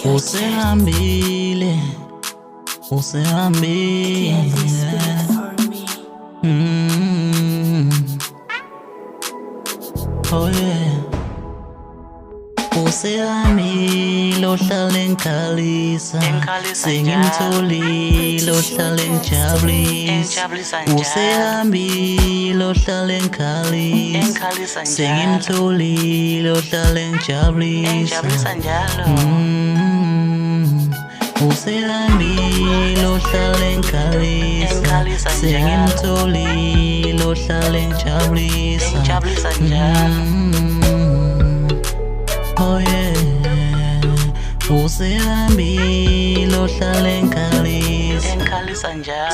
Usehambile, usehambile. Oh yeah. Usehambile ohlala engikhalisa, sengimtholile ohlala engijabulisa. Usehambile ohlala engikhalisa, sengimtholile ohlala engijabulisa. Usehambile ohlala engikhalisa, sengimtholile ohlala engijabulisa. Oh yeah. Usehambile ohlala engikhalisa,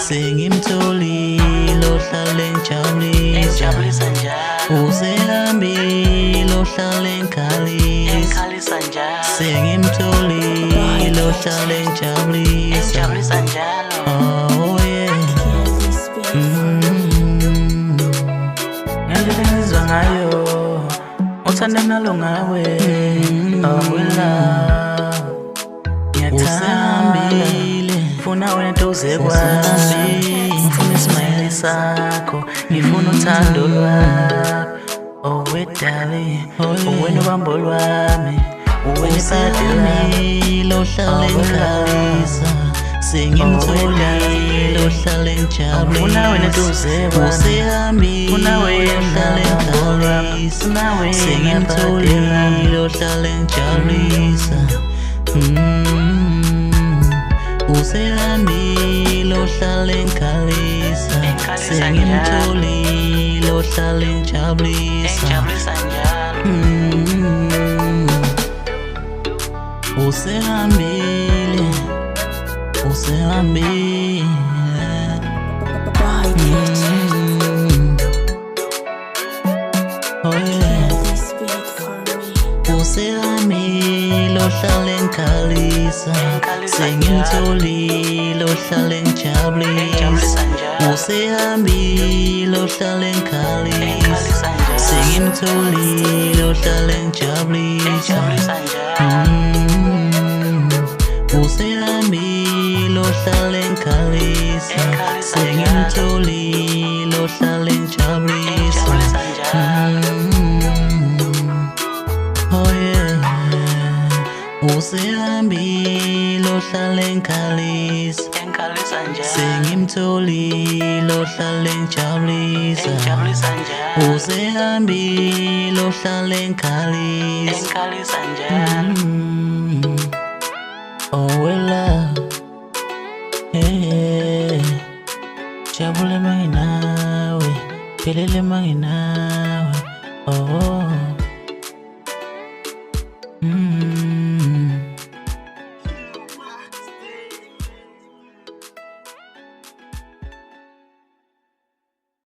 sengimtholile ohlala engijabulisa. Usehambile ohlala engikhalisa, sengimtholile ohlala engijabulisa. Oh yeah. Ngendlela engizwa ngayo uthanda nalo ngawe, awela ngiyahambile, ngifuna wena eduze kwami, ngifuna ismayili sakho, ngifuna uthando lwakho. Oh wedali, uwena ubambo lwami, uwena ibhadi lami, ohlala engikhalisa, sengimtholile ohlala engijabulisa. Ngifuna wena eduze kwami, usehambile ohlala engikhalisa, sengimtholile ohlala engijabulisa. Usehambile ohlala engikhalisa, sengimtholile ohlala engijabulisa. Usehambile, usehambile. Oh yeah. Usehambile ohlala engikhalisa, sengimtholile ohlala engijabulisa. Usehambile ohlala engikhalisa, sengimtholile ohlala engijabulisa. Usehambile ohlala engikhalisa, sengimtholile ohlala engijabulisa. Oh yeah. Usehambile ohlala engikhalisa, sengimtholile ohlala engijabulisa. Usehambile ohlala engikhalisa. Oh wela, hey, jabule manginawe, phelele manginawe. Oh.